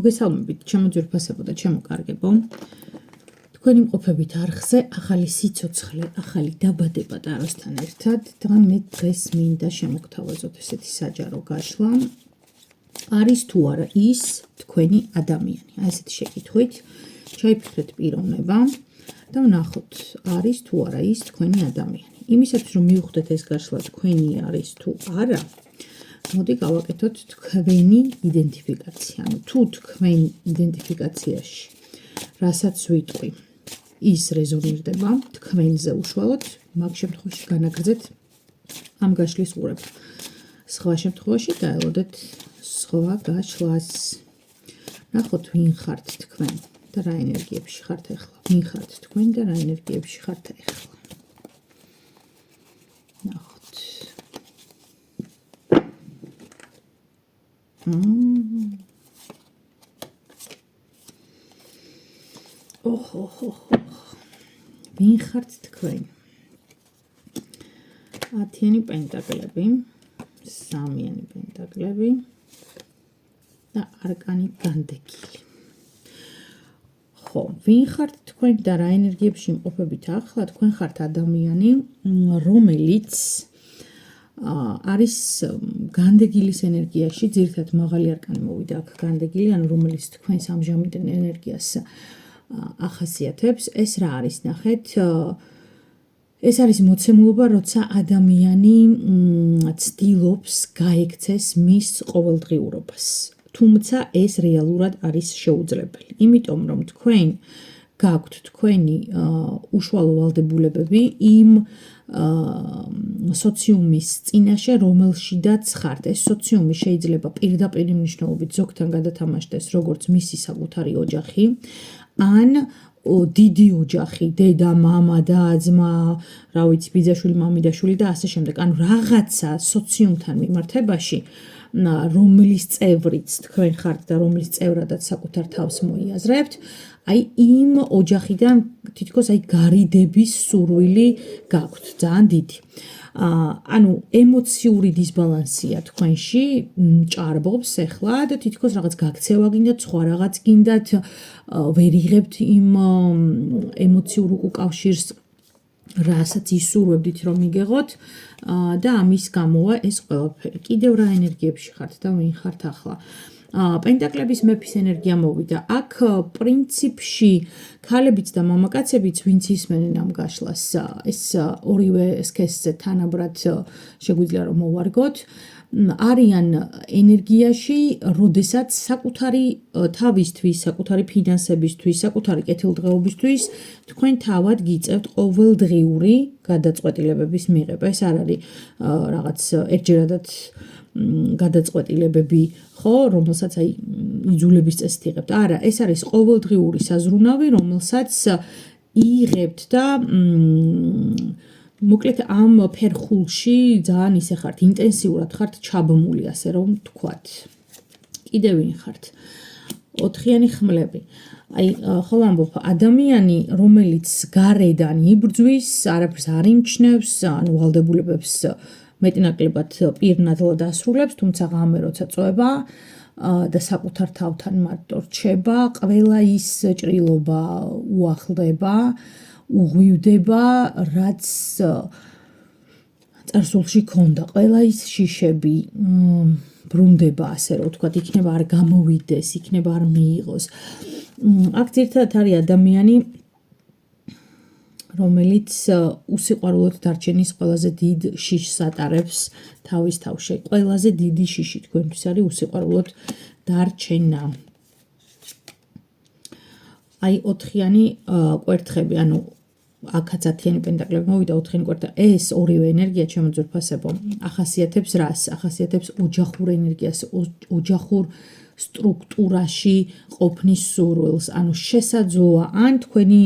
მოგესალმებით, ჩემო ძვირფასებო და ჩემო კარგებო. თქვენი მყოფებით არხზე ახალი სიცოცხლე, ახალი დაბადება ტაროსთან ერთად და მე დღეს მინდა შემოგთავაზოთ ესეთი საჯარო გაშლა. არის თუ არა ის თქვენი ადამიანი? აი ესეთი შეკითხვით ჩაიფიქრეთ პიროვნება და ვნახოთ, არის თუ არა ის თქვენი ადამიანი. იმისათვის რომ მივხვდეთ ეს გაშლა თქვენი არის თუ არა, მოდი გავაკეთოთ თქვენი იდენტიფიკაცია. ანუ თუ თქვენ იდენტიფიკაციაში რასაც ვიტყვი, ის რეზონირდება თქვენზე უშუალოდ, მაგ შემთხვევაში განაგრძეთ ამ გაშლის ყურება. სხვა შემთხვევაში დაელოდეთ სხვა გაშლას. ნახოთ ვინ ხართ თქვენ და რა ენერგიებში ხართ ახლა. ვინ ხართ თქვენ და რა ენერგიებში ხართ ახლა. ნახოთ. ვინ ხართ თქვენ? 10-იანი პენტაკლები, 3-იანი პენტაკლები და არკანი განდეგილი. ხო, ვინ ხართ თქვენ და რა ენერგიებში იმყოფებით ახლა? თქვენ ხართ ადამიანი, რომელიც არის განდეგილის ენერგიაში, ძირითადად მაღალი არკანი მოვიდა აქ განდეგილი, ანუ რომელიც თქვენს ამჟამად ენერგიას ახასიათებს. ეს რა არის? ნახეთ, ეს არის მოცემულობა, როცა ადამიანი ცდილობს გაექცეს მის ყოველდღიურობას. თუმცა ეს რეალურად არის შეუძლებელი. იმიტომ რომ თქვენ გაქვთ თქვენი უშუალო ვალდებულებები იმ სოციუმის წინაშე, რომელშიდაც ხართ. ეს სოციუმი შეიძლება პირდაპირ მნიშვნელობით ზოგთან გადათამაშდეს როგორც მისი საკუთარი ოჯახი, ან დიდი ოჯახი, დედა, მამა, და-ძმა, რა ვიცი, ბიძაშვილი, მამიდაშვილი და ასე შემდეგ. ანუ რაღაცა სოციუმთან მიმართებაში, რომლის წევრიც თქვენ ხართ და რომლის წევრადაც საკუთარ თავს მოიაზრებთ, აი იმ ოჯახიდან თითქოს აი გარიდების სურვილი გაქვთ, ძალიან დიდი. ანუ ემოციური დისბალანსია თქვენში, ჭარბობს ახლა და თითქოს რაღაც გაქცევა გინდათ, სხვა რაღაც გინდათ, ვერ იღებთ იმ ემოციურ უკავშირს, რასაც ისურვებდით რომ იგեղოთ და ამის გამოა ეს ყველაფერი. კიდევ რა ენერგიებში ხართ და ვინ ხართ ახლა? პენტაკლების მეფის ენერგია მოვიდა. აქ პრინციპში ქალებიც და მამაკაცებიც ვინც ისმენენ ამ გაშლას, ეს ორივე სქესზე თანაბრად შეგვიძლია რომ მოვარგოთ, არიან ენერგიაში, როდესაც საკუთარი თავისთვის, საკუთარი ფინანსებისთვის, საკუთარი კეთილდღეობისთვის თქვენ თავად გიწევთ ყოველდღიური გადაწყვეტილებების მიღება. ეს არ არის რაღაც ერთჯერადად გადაწყვეტილებები, ხო, რომელსაც აი იძულების წესით იღებთ. არა, ეს არის ყოველდღიური საზრუნავი, რომელსაც იღებთ და მოკლედ ამ ფერხულში ძალიან ისე ხართ, ინტენსიურად ხართ ჩაბმული, ასე რომ თქვათ. კიდევ ვინ ხართ? 4-იანი ხმლები. აი, ხო ვამბობ, ადამიანი, რომელიც გარედან იბრძვის, არაფერს არ იმჩნევს, ანუ ვალდებულებებს მეტნაკლებად პირნადლად ასრულებს, თუმცა ღამე როცა წვება და საკუთარ თავთან მარტო რჩება, ყველა ის ჭრილობა უახლდება, უღვივდება, რაც წარსულში ქონდა. ყველა ის შიშები ბრუნდება, ასე რომ ვთქვათ, იქნება არ გამოვიდეს, იქნება არ მიიღოს. აქ ძირითადად არის ადამიანი, რომელიც უსიყვარულოდ დარჩენის ყველაზე დიდ შიშს ატარებს თავის თავში. ყველაზე დიდი შიში თქვენთვის არის უსიყვარულოდ დარჩენა. აი 4-იანი კვერთხები, ანუ აქაც 10-იანი პენტაკლები მოვიდა, 4-იანი კვერთხი. ეს ორივე ენერგია, ჩემო ძვირფასებო, ახასიათებს რას? ახასიათებს ოჯახურ ენერგიას, ოჯახურ სტრუქტურაში ყოფნის სურვილს. ანუ შესაძლოა ან თქვენი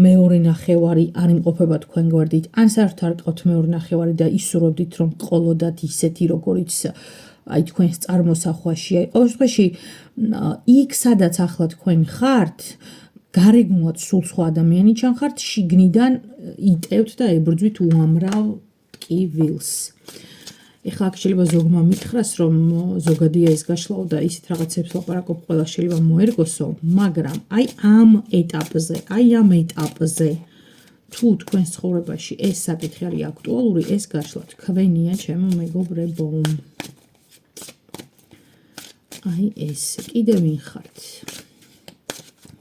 მეორე ნახევარი არ იმყოფება თქვენ გვერდით, ან საერთოდ არ გყავთ მეორე ნახევარი და ისურვებდით რომ ყოლოდათ ისეთი როგორიც აი თქვენს წარმოსახვაში. აი ყოველ შემთხვევაში იქ სადაც ახლა თქვენ ხართ, გარეგნულად სულ სხვა ადამიანი ჩანხართ, შიგნიდან იტევთ და ებრძვით უამრავ ტკივილს. ეხლა აქ შეიძლება ზოგმა მითხრას, რომ ზოგადია ეს გაშლაო და ისეთ რაღაცებს ლაპარაკობ, ყველა შეიძლება მოერგოსო, მაგრამ აი ამ ეტაპზე თუ თქვენს ცხოვრებაში ეს საკითხი არის აქტუალური, ეს გაშლა თქვენია, ჩემო მეგობრებო. აი ეს კიდე ვინ ხართ?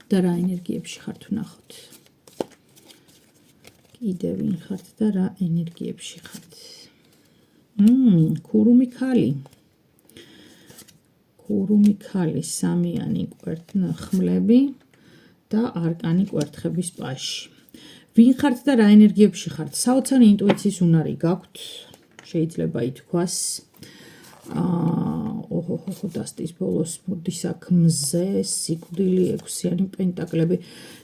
და რა ენერგიებში ხართ ვნახოთ. კიდე ვინ ხართ და რა ენერგიებში ხართ? ქურუმი ქალი, სამიანი ხმლები და არკანი კვერთხების პაში. ვინ ხართ და რა ენერგიებში ხართ? საოცარი ინტუიციის უნარი გაქვთ, შეიძლება ითქვას. დასტის ბოლოს მოდის აქ მზე, სიკვდილი, 6-იანი პენტაკლები.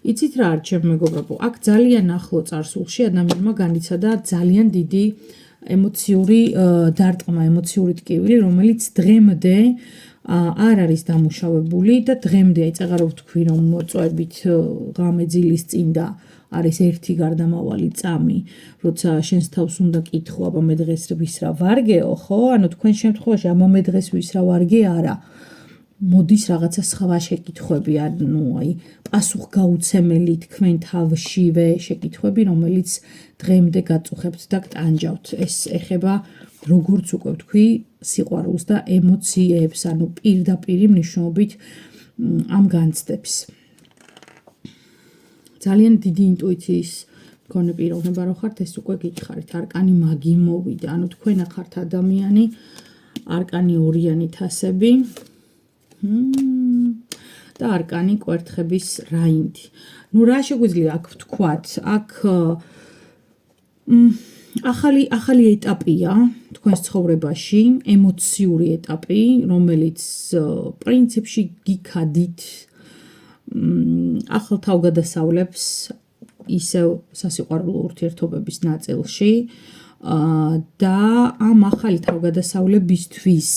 იცით რა არის ჩემო მეგობრებო? აქ ძალიან ახლო წარსულში ადამიანმა განიცადა ძალიან დიდი ემოციური დარტყმა, ემოციური ტკივილი, რომელიც დღემდე არ არის დამუშავებული და დღემდე აი წაღარო ვთქვი, რომ წვებით ღამე ძილის წინ და არის ერთი გარდამავალი წამი, როცა შენს თავს უნდა კითხო, აბა მე დღეს ვის რა ვარგეო, ხო? ანუ თქვენ შემთხვევაში აბა მე დღეს ვის რა ვარგე არა. მოდის რაღაცა სხვა შეკითხვები, ანუ აი პასუხგაუცემელი თქვენ თავშივე შეკითხვები, რომელიც დღემდე გაწუხებთ და გტანჯავთ. ეს ეხება როგორც უკვე ვთქვი, სიყვარულს და ემოციებს, ანუ პირდაპირი მნიშვნელობით ამ განცდებს. ძალიან დიდი ინტუიციის მქონე პიროვნება რო ხართ, ეს უკვე გითხარით. არკანი მაგი მოვიდა, ანუ თქვენ ხართ ადამიანი, არკანი ორიანი თასები და არკანი კვერთხების რაინდი. ნუ რა შეგვიძლია აქ ვთქვათ? აქ ახალი ეტაპია თქვენს ცხოვრებაში, ემოციური ეტაპი, რომელიც პრინციპში გიქადით ახალ თავგადასავლებს ისევ სასიყვარულო ურთიერთობების ნაწილში და ამ ახალი თავგადასავლებისთვის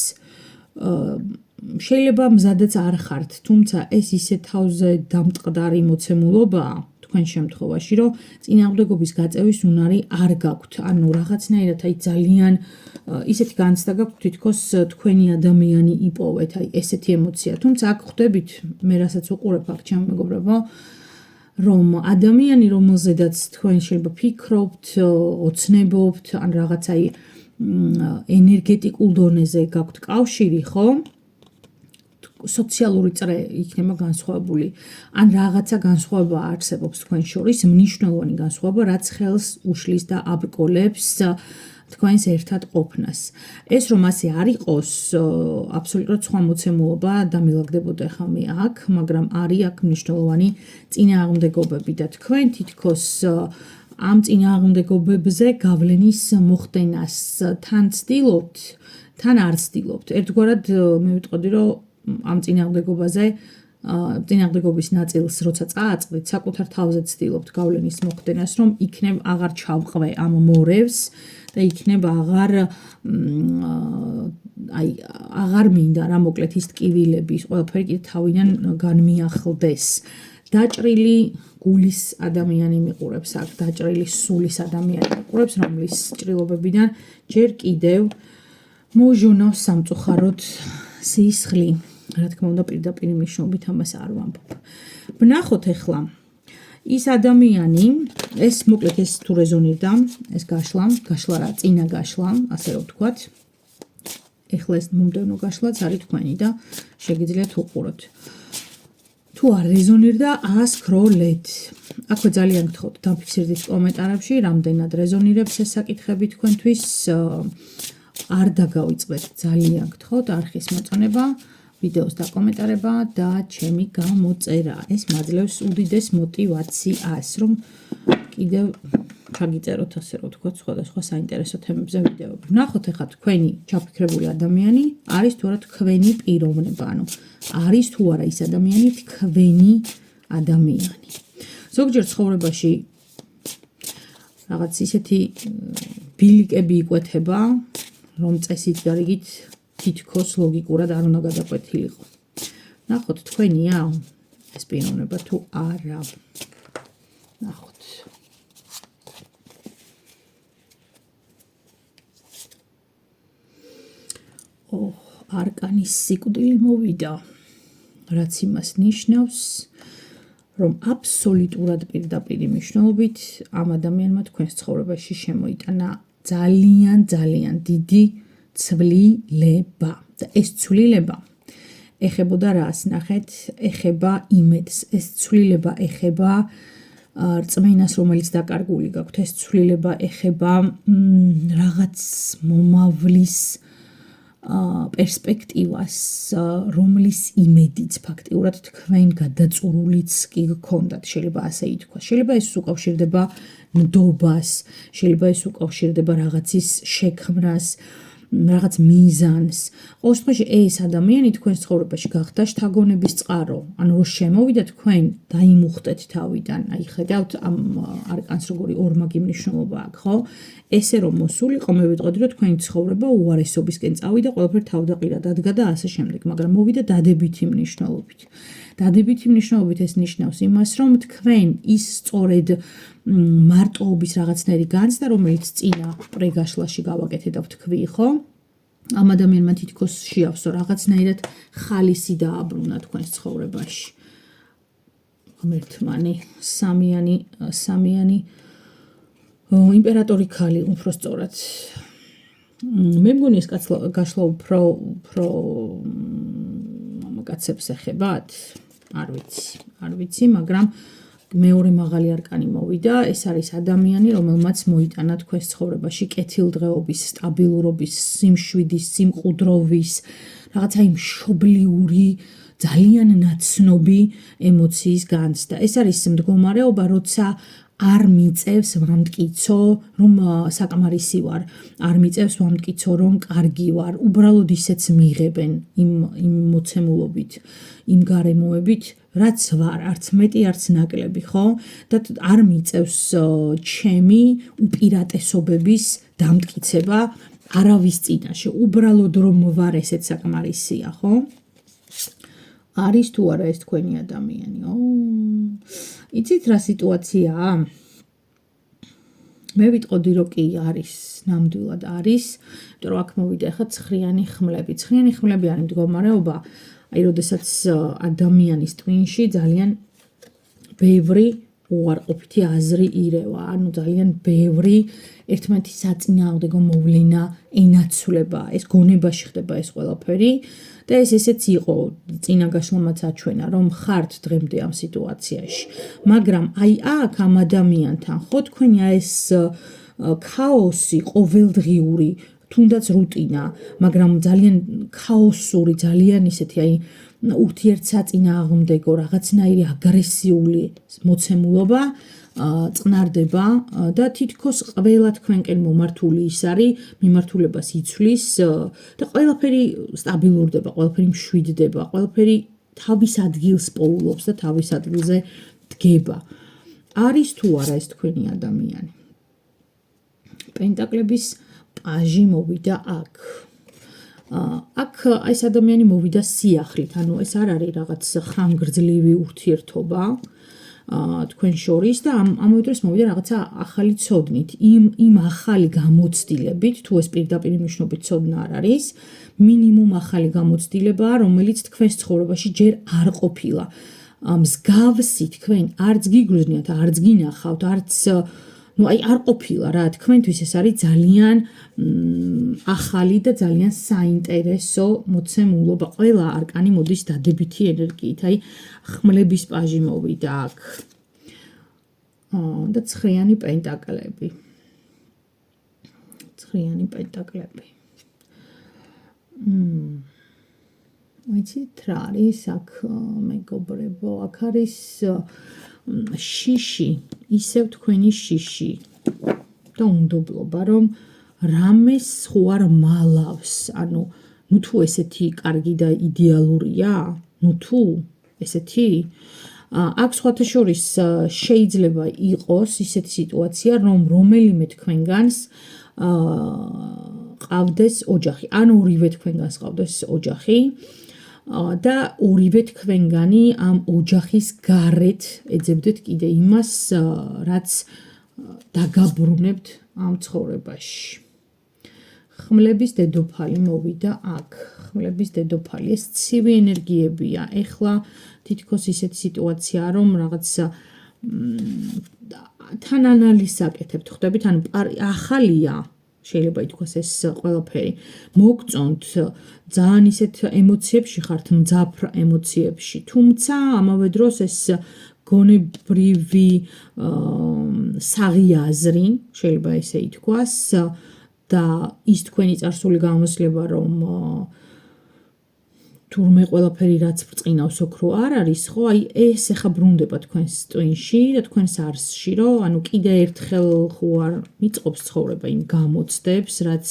შეიძლება მზადაც არ ხართ, თუმცა ეს ისე თავზე დამტყდარი მოცემულობაა თქვენ შემთხვევაში, რომ წინააღმდეგობის გაწევის უნარი არ გაქვთ. ანუ რაღაცნაირად აი ძალიან ისეთი განცდა გაქვთ, თითქოს თქვენი ადამიანი იპოვეთ, აი ესეთი ემოცია. თუმცა აქ ხვდებით, მე რასაც უყურებ აქ ჩემო მეგობრებო, რომ ადამიანი, რომელზედაც თქვენ შეიძლება ფიქრობთ, ოცნებობთ, ან რაღაც აი ენერგეტიკულ დონეზე გაქვთ კავშირი, ხო? სოციალური წრე იქნება განსხვავებული, ან რაღაცა განსხვავება არსებობს თქვენ შორის, მნიშვნელოვანი განსხვავება, რაც ხელს უშლის და აბრკოლებს თქვენს ერთად ყოფნას. ეს რომ ასე არ იყოს, აბსოლუტურად სხვა მოცემულობა დამილაგდებოდა ხა მე აქ, მაგრამ არის აქ მნიშვნელოვანი წინააღმდეგობები და თქვენ თითქოს ამ წინააღმდეგობებზე გავლენის მოხდენას თან ცდილობთ, თან არ ცდილობთ. ერთგვარად მე ვიტყოდი, რომ ამ წინააღმდეგობის ნაწილს როცა წააწყდით, საკუთარ თავზე ცდილობთ გავლენის მოხდენას, რომ იქნებ აღარ ჩავყვე ამ მორევს და იქნებ აღარ მინდა რა მოკლედ ის ტკივილების ყველაფერი კიდე თავიდან განმიახლდეს. დაჭრილი გულის ადამიანი მიყურებს აქ, დაჭრილი სულის ადამიანი მიყურებს, რომლის ჭრილობებიდან ჯერ კიდევ მოჟონავს სამწუხაროდ სისხლი. რა თქმა უნდა, პირდაპირ მნიშვნელობით ამას არ ვამბობ. ვნახოთ ახლა ის ადამიანი, ეს მოკლედ ეს თუ რეზონირდა, ეს გაშლა რა, წინა გაშლა, ასე რომ ვთქვათ. ეხლა ეს მომდევნო გაშლაც არის თქვენი და შეგიძლიათ უყუროთ. თუ არ რეზონირდა, ასკროლეთ. აქვე ძალიან გთხოვთ, დაფიქსირდით კომენტარებში, რამდენად რეზონირებს ეს საკითხები თქვენთვის. არ დაგავიწყდეთ, ძალიან გთხოვთ, არხის მოწონება, ვიდეოს დაკომენტარება და ჩემი გამოწერა. ეს მაძლევს უდიდეს მოტივაციას, რომ კიდევ ჩაგიწეროთ, ასე რომ ვთქვათ, სხვადასხვა საინტერესო თემებზე ვიდეოები. ვნახოთ ახლა თქვენი ჩაფიქრებული ადამიანი არის თუ არა თქვენი პიროვნება, ანუ არის თუ არა ის ადამიანი თქვენი ადამიანი. ზოგჯერ ცხოვრებაში რაღაც ისეთი ბილიკები იკვეთება, რომ წესით და რიგით თითქოს ლოგიკურად არ უნდა გადაკვეთილიყო. ნახოთ თქვენია ეს პიროვნება თუ არა. ნახოთ. არკანის სიკვდილი მოვიდა, რაც იმას ნიშნავს, რომ აბსოლუტურად პირდაპირი მნიშვნელობით ამ ადამიანმა თქვენს ცხოვრებაში შემოიტანა ძალიან დიდი ცვლილება და ეს ცვლილება ეხებოდა რას? ნახეთ, ეხება იმედს, ეს ცვლილება ეხება რწმენას, რომელიც დაკარგული გაქვთ, ეს ცვლილება ეხება რაღაც მომავლის პერსპექტივას, რომლის იმედიც ფაქტიურად თქვენ გადაწურულიც კი გქონდათ, შეიძლება ასე ითქვას. შეიძლება ეს უკავშირდება ნდობას, შეიძლება ეს უკავშირდება რაღაცის შექმნას, რაღაც მიზანს. ყოველ შემთხვევაში ეს ადამიანი თქვენს ცხოვრებაში გახდა შთაგონების წყარო. ანუ რომ შემოვიდა თქვენ დაიმუხტეთ თავიდან. აი ხედავთ ამ არკანს როგორი ორმაგი მნიშვნელობა აქვს, ხო? ესე რომ მოსულიყო, მე ვიტყოდი რომ თქვენი ცხოვრება უარესობისკენ წავიდა, ყველაფერი თავდაყირა დადგა და ასე შემდეგ, მაგრამ მოვიდა დადებითი მნიშვნელობით. დადებითი მნიშვნელობით ეს ნიშნავს იმას, რომ თქვენ ის სწორედ მარტოობის რაღაცნაირი განცდა, რომელიც წინა პრეგაშლაში გავაკეთე და ვთქვი, ხო? ამ ადამიანმა თითქოს შეავსო რაღაცნაირად ხალისი დააბრუნა თქვენს ცხოვრებაში. ღმერთმანი, სამიანი იმპერატორი ქალი, უფრო სწორად. მე მგონი ეს გაშლა უფრო კაცებს ეხებათ? არ ვიცი, მაგრამ მეორე მაღალი არკანი მოვიდა, ეს არის ადამიანი, რომელმაც მოიტანა თქვენს ცხოვრებაში კეთილდღეობის, სტაბილურობის, სიმშვიდის, სიმყუდროვის, რაღაცა იმ მშობლიური, ძალიან ნაცნობი ემოციის განცდა. ეს არის მდგომარეობა, როცა არ მიწევს ვამტკიცო, რომ საკმარისი ვარ, არ მიწევს ვამტკიცო, რომ კარგი ვარ, უბრალოდ ისეც მიიღებენ იმ მოცემულობით, იმ გარემოებით, რაც ვარ, არც მეტი, არც ნაკლები, ხო? და არ მიწევს ჩემი უპირატესობების დამტკიცება არავის წინაშე, უბრალოდ რომ ვარ, ესეც საკმარისია, ხო? არის თუ არა ეს თქვენი ადამიანი? იცით რა სიტუაციაა? მე ვიტყოდი რომ კი არის, ნამდვილად არის, იმიტომ რომ აქ მოვიდა ახლა ცხრიანი ხმლები. ცხრიანი ხმლები არის მდგომარეობა, აი როდესაც ადამიანის ტვინში ძალიან ბევრი უარყოფითი აზრი ირევა, ანუ ძალიან ბევრი ერთმანეთის საწინააღმდეგო მოვლენა ენაცვლება, ეს გონებაში ხდება ეს ყველაფერი და ეს ესეც იყო წინა გაშლამაც აჩვენა, რომ ხართ დღემდე ამ სიტუაციაში. მაგრამ აი აქ ამ ადამიანთან ხო თქვენი ეს ქაოსი ყოველდღიური, თუნდაც რუტინა, მაგრამ ძალიან ქაოსური, ძალიან ისეთი აი ურთიერთსაწინააღმდეგო რაღაცნაირი აგრესიული მოცემულობა წნარდება და თითქოს ყველა თქვენკენ მომართული ის არის, მიმართულებას იცვლის და ყველაფერი სტაბილურდება, ყველაფერი მშვიდდება, ყველაფერი თავის ადგილს პოულობს და თავის ადგილზე დგება. არის თუ არა ეს თქვენი ადამიანი? პენტაკლების პაჟი მოვიდა აქ. აქ ეს ადამიანი მოვიდა სიახლით, ანუ ეს არ არის რაღაც ხანგრძლივი ურთიერთობა თქვენ შორის და ამავე დროს მოვიდა რაღაცა ახალი ცოდნით, იმ ახალი გამოცდილებით, თუ ეს პირდაპირ მნიშვნელობით ცოდნა არ არის, მინიმუმ ახალი გამოცდილება, რომელიც თქვენს ცხოვრებაში ჯერ არ ყოფილა. მსგავსი თქვენ არც გიგრძნიათ, არც გინახავთ, არც აი არ ყოფილა რა, თქვენთვის ეს არის ძალიან ახალი და ძალიან საინტერესო მოცემულობა. ყველა არკანი მოდის დადებითი ენერგიით, აი ხმლების პაჟი მოვიდა აქ და ცხრიანი პენტაკლები. ცხრიანი პენტაკლები. ვიცით რა არის აქ მეგობრებო, აქ არის შიში, ისევ თქვენი შიში და უნდობლობა, რომ რამეს ხო არ მალავს, ანუ ნუ თუ ესეთი კარგი და იდეალურია, ნუ თუ ესეთი აქ სხვათა შორის შეიძლება იყოს ისეთი სიტუაცია, რომ რომელიმე თქვენგანს ყავდეს ოჯახი, ან ორივე თქვენგანს ყავდეს ოჯახი და ორივე თქვენგანი ამ ოჯახის გარეთ ეძებდეთ კიდე იმას, რაც დაგაბრუნებთ ამ ცხოვრებაში. ხმლების დედოფალი მოვიდა აქ. ხმლების დედოფალი ეს ცივი ენერგიებია. ეხლა თითქოს ისეთი სიტუაციაა, რომ რაღაც თან ანალიზს აკეთებთ, ხვდებით, ანუ ახალია, შეიძლება ითქვას ეს ყველაფერი. მოგწონთ ძალიან ისეთ ემოციებში ხართ, მძაფრ ემოციებში, თუმცა ამავე დროს ეს გონებრივი საღიაზრი, შეიძლება ესე ითქვას, და ის თქვენი წარსული გამოსლება, რომ თურმე ყველაფერი რაც ბრწყინავს ოქრო არ არის, ხო, აი ეს ეხა ბრუნდება თქვენს ტვინში და თქვენს არსში, რომ ანუ კიდე ერთხელ ხო არ მიწყობს ცხოვრება იმ გამოცდებს, რაც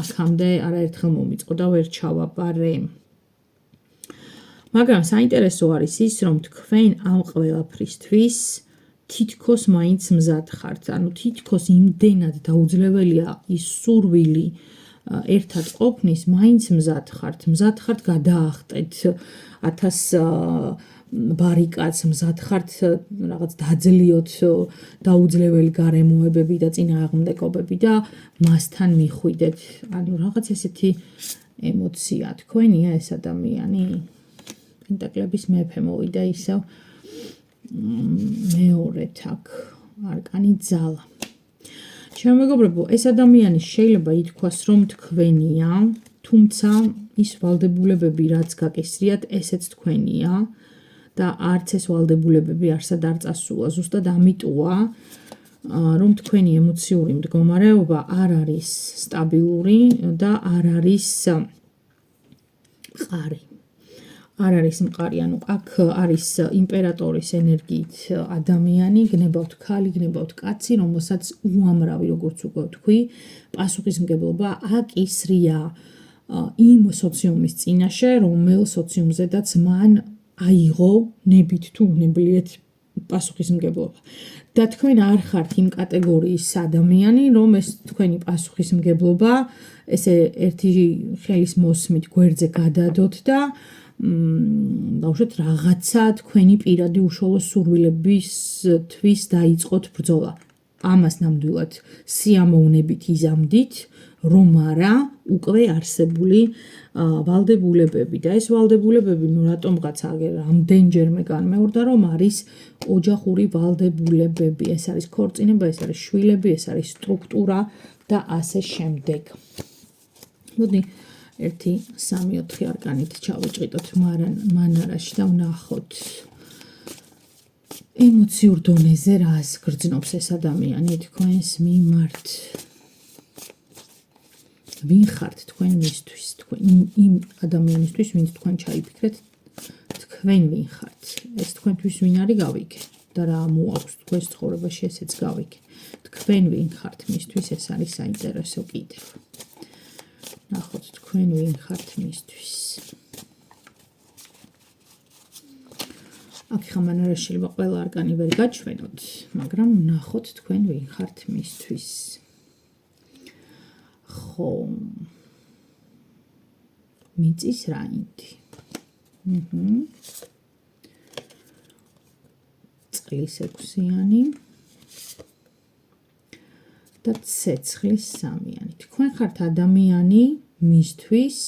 აქამდე არაერთხელ მომიწყო და ვერ ჩავაბარე. მაგრამ საინტერესო არის ის, რომ თქვენ ამ ყველაფრისთვის თითქოს მაინც მზად ხართ, ანუ თითქოს იმდენად დაუძლებელია ის სურვილი ერთად ყოფნის, მაინც მზად ხართ გადაახტეთ 1000 ბარიკადს, მზად ხართ რაღაც დაძლიოთ დაუძლეველი გარემოებები და წინააღმდეგობები და მასთან მიხვიდეთ. ანუ რაღაც ესეთი ემოცია თქვენია ეს ადამიანი. პენტაკლების მეფე მოვიდა ისევ მეორედ აქ არკანი ძალა. შემეგობრებო, ეს ადამიანი შეიძლება ითქვას, რომ თქვენია, თუმცა ის ვალდებულებები, რაც გაკისრიათ, ესეც თქვენია და არც ეს ვალდებულებები არსად არ წასულა. ზუსტად ამიტოა, რომ თქვენი ემოციური მდგომარეობა არ არის სტაბილური და არ არის მყარი. არ არის მყარი, ანუ აქ არის იმპერატორის ენერგიით ადამიანი, გნებავთ ქალი, გნებავთ კაცი, რომელსაც უამრავი, როგორც უკვე ვთქვი, პასუხისმგებლობა აკისრია იმ სოციუმის წინაშე, რომელ სოციუმზედაც მან აიღო ნებით თუ უნებლიეთ პასუხისმგებლობა. და თქვენ არ ხართ იმ კატეგორიის ადამიანი, რომ ეს თქვენი პასუხისმგებლობა ესე ერთი ხელის მოსმით გვერდზე გადადოთ და ბავშვეთ რაღაცა თქვენი პირადი უშუალო სურვილებისთვის დაიწყოთ ბრძოლა. ამას ნამდვილად სიამოვნებით იზამდით, რომ არა უკვე არსებული ვალდებულებები და ეს ვალდებულებები რატომღაც რამდენჯერმე განმეორდა, რომ არის ოჯახური ვალდებულებები, ეს არის ქორწინება, ეს არის შვილები, ეს არის სტრუქტურა და ასე შემდეგ. მოდი 1-3-4 არკანით ჩავიჭრიდოთ მანარაში და ვნახოთ ემოციურ დონეზე რას გრძნობს ეს ადამიანი თქვენს მიმართ. ვინ ხართ თქვენ მისთვის, იმ ადამიანისთვის, ვინც თქვენ ჩაიფიქრეთ, თქვენ ვინ ხართ? ეს თქვენთვის ვინ არის გავიგე და რა მოაქვს თქვენს ცხოვრებაში, ესეც გავიგე. თქვენ ვინ ხართ მისთვის, ეს არის საინტერესო კიდევ. ნახოთ თქვენ ვინ ხართ მისთვის. აქ ხამანარა შეიძლება ყველა არკანი ვერ გაჩვენოთ, მაგრამ ნახოთ თქვენ ვინ ხართ მისთვის. ხო. მიწის რაინდი. წყლის 6-იანი. და ცეცხლის 3-იანი. თქვენ ხართ ადამიანი მისთვის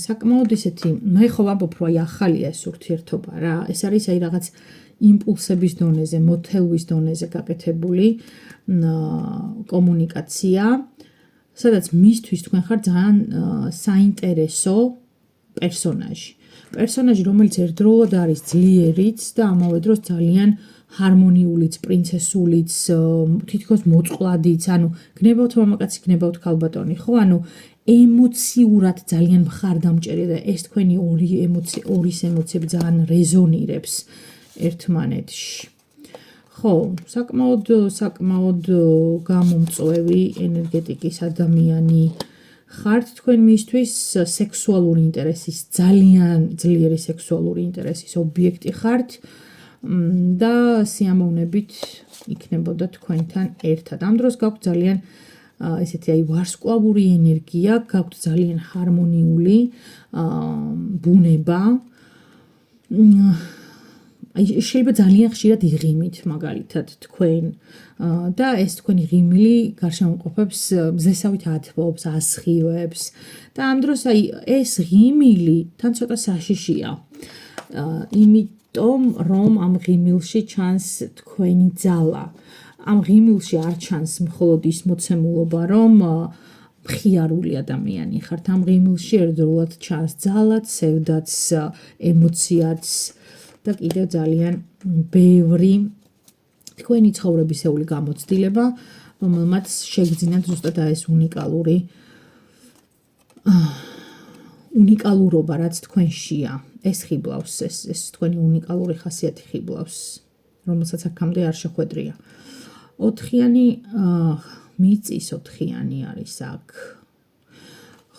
საკმაოდ ისეთი, მე ხო ვამბობ, რომ აი ახალია ეს ურთიერთობა რა. ეს არის აი რაღაც იმპულსების დონეზე, მოთელვის დონეზე გაკეთებული კომუნიკაცია, სადაც მისთვის თქვენ ხართ ძალიან საინტერესო პერსონაჟი. პერსონაჟი, რომელიც ერთდროულად არის ძლიერიც და ამავე დროს ძალიან ჰარმონიულიც, პრინცესულიც, თითქოს მოწყვლადიც, ანუ გნებავთ მამაკაცი, გნებავთ ქალბატონი, ხო? ანუ ემოციურად ძალიან მხარდამჭერია და ეს თქვენი ორის ემოციები ძალიან რეზონირებს ერთმანეთში. ხო, საკმაოდ გამომწვევი ენერგეტიკის ადამიანი ხართ თქვენ მისთვის, სექსუალური ინტერესის, ძალიან ძლიერი სექსუალური ინტერესის ობიექტი ხართ და სიამოვნებით იქნებოდა თქვენთან ერთად. ამ დროს გაქვთ ძალიან ესეთი აი ვარსკვლავური ენერგია, გაქვთ ძალიან ჰარმონიული ბუნება. აი შეიძლება ძალიან ხშირად იღიმით მაგალითად თქვენ და ეს თქვენი ღიმილი გარშემოყოფებს მზესავით ათბობს, ასხივებს და ამ დროს აი ეს ღიმილი თან ცოტა საშიშია. იმიტომ რომ ამ ღიმილში ჩანს თქვენი ძალა. ამ ღიმილში არ ჩანს მხოლოდ ის მოცემულობა, რომ მხიარული ადამიანი ხართ. ამ ღიმილში ერთდროულად ჩანს ძალაც, სევდაც, ემოციაც და კიდევ ძალიან ბევრი თქვენი ცხოვრებისეული გამოცდილება, რომელმაც შეგძინათ ზუსტად ეს უნიკალურობა, რაც თქვენშია. ეს ხიბლავს, ეს თქვენი უნიკალური ხასიათი ხიბლავს, რომელსაც აქამდე არ შეხვედრია. 4-იანი მიწის 4-იანი არის აქ.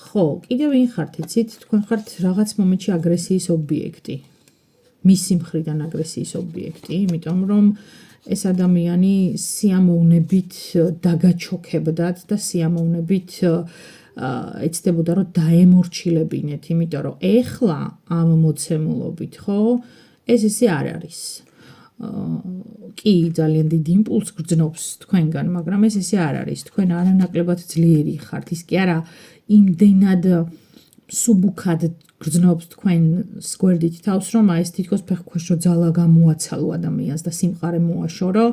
ხო, კიდევ ვინ ხართ, იცით, თქვენ ხართ რაღაც მომენტში აგრესიის ობიექტი. მისი მხრიდან აგრესიის ობიექტი, იმიტომ რომ ეს ადამიანი სიამოვნებით დაგაჩოქებდათ და სიამოვნებით ეცდებოდა რომ დაემორჩილებინეთ, იმიტომ რომ ეხლა ამ მოცემულობით, ხო, ეს ისე არ არის. კი, ძალიან დიდი იმპულს გრძნობს თქვენგან, მაგრამ ეს ისე არ არის. თქვენ არანაკლებად ძლიერი ხართ, ის კი არა იმდენად სუბუქად გრძნობს თქვენ სგვერდით თავს, რომ ეს თითქოს ფეხქვეშ რო ძალა გამოაცალო ადამიანს და სიმყარე მოაშორო,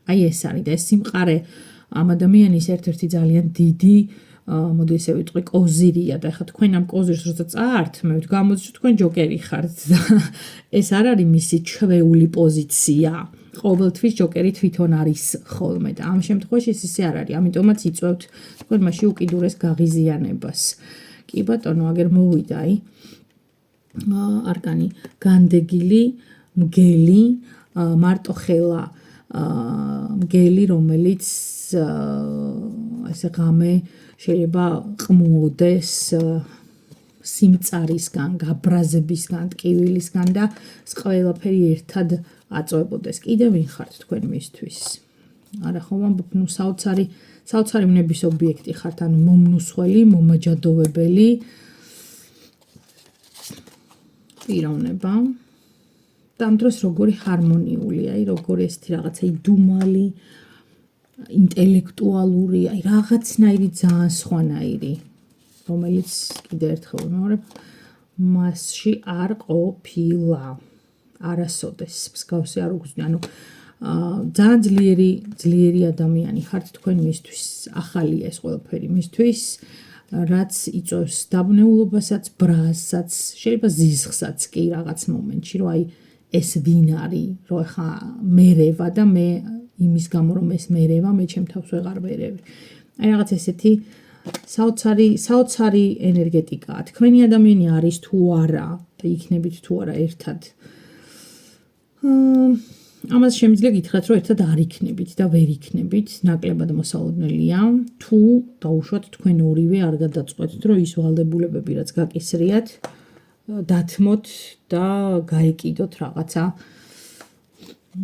აი ეს არის და ეს სიმყარე ამ ადამიანის ერთ-ერთი ძალიან დიდი მოდი ესე ვიტყვი კოზირია და ეხლა თქვენ ამ კოზირს როცა წაართმევთ, გამოდის თქვენ ჯოკერი ხართ და ეს არ არის მისი ჩვეული პოზიცია. ყოველთვის ჯოკერი თვითონ არის ხოლმე და ამ შემთხვევაში ეს ისე არ არის, ამიტომაც იწვევთ თქვენ მასში უკიდურეს გაღიზიანებას. კი ბატონო, აგერ მოვიდა აი არკანი განდეგილი, მგელი, მარტოხელა მგელი, რომელიც ესე ღამე შეიძლება ყმუოდეს სიმწარისგან, გაბრაზებისგან, ტკივილისგან და ყველაფერი ერთად აწვებოდეს. კიდევ ვინ ხართ თქვენ მისთვის? არა ხომ ამბობ, ნუ საოცარი ვნების ობიექტი ხართ, ანუ მომნუსხველი, მომაჯადოვებელი პიროვნება. და ამ დროს როგორი ჰარმონიული, აი როგორი ესეთი რაღაცა იდუმალი, ინტელექტუალური, აი რაღაცნაირი ძალიან სხვანაირი, რომელიც კიდევ ერთხელ ვიმეორებ, მასში არ ყოფილა. არასოდეს მსგავსი არ უგზნია, ანუ ძალიან ძლიერი ადამიანი ხართ თქვენ მისთვის, ახალია ეს ყველაფერი მისთვის, რაც იწვევს დაბნეულობასაც, ბრაზსაც, შეიძლება ზიზღსაც კი რაღაც მომენტში, რომ აი ეს ვინ არის, რომ ახლა მერევა და მე იმის გამო რომ ეს მერევა, მე ჩემ თავს ვეღარ მერევი. აი რაღაც ესეთი საოცარი ენერგეტიკაა. თქვენი ადამიანი არის თუ არა და იქნებით თუ არა ერთად. ამას შემიძლია გითხრათ, რომ ერთად არ იქნებით და ვერ იქნებით, ნაკლებად მოსალოდნელია, თუ დაუშვათ თქვენ ორივე არ გადაწყვეტთ, რომ ის ვალდებულებები, რაც გაკისრიათ, დათმოთ და გაეკიდოთ რაღაცა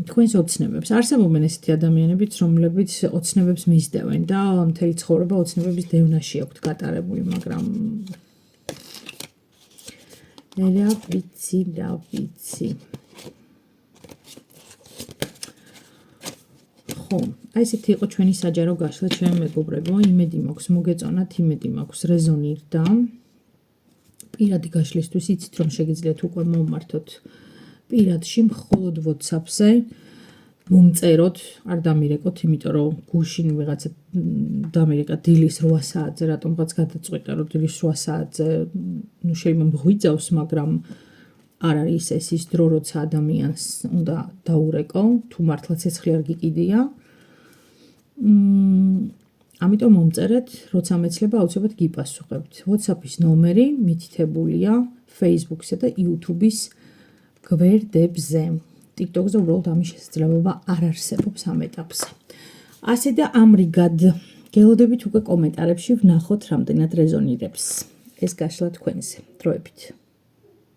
თქვენს ოცნებებს. არსებობენ ესეთი ადამიანებიც, რომლებიც ოცნებებს მისდევენ და მთელი ცხოვრება ოცნებების დევნაში აქვთ გატარებული, მაგრამ რა ვიცი. ხო, აი ესეთი იყო ჩვენი საჯარო გაშლა, ჩემო მეგობრებო, იმედი მაქვს მოგეწონათ, იმედი მაქვს რეზონირდა. პირადი გაშლისთვის იცით, რომ შეგიძლიათ უკვე მომმართოთ პირადში მხოლოდ WhatsApp-ზე, მომწეროთ, არ დამირეკოთ, იმიტომ რომ გუშინ ვიღაცა დამირეკა დილის 8 საათზე, რატომღაც გადაწყვიტა, რომ დილის 8 საათზე, ნუ შეიძლება მღვიძავს, მაგრამ არ არის ეს ის დრო, როცა ადამიანს უნდა დაურეკო, თუ მართლა ცეცხლი არ გიკიდია. ამიტომ მომწერეთ, როცა მეცლება აუცილებლად გიპასუხებთ. WhatsApp-ის ნომერი მითითებულია Facebook-სა და YouTube-ის გვერდებზე. TikTok-ზე უბრალოდ ამის შესაძლებლობა არ არსებობს ამ ეტაპზე. ასე და ამრიგად გელოდებით უკვე კომენტარებში ვნახოთ, რამდენად რეზონირებს ეს გაშლა თქვენზე. დროებით.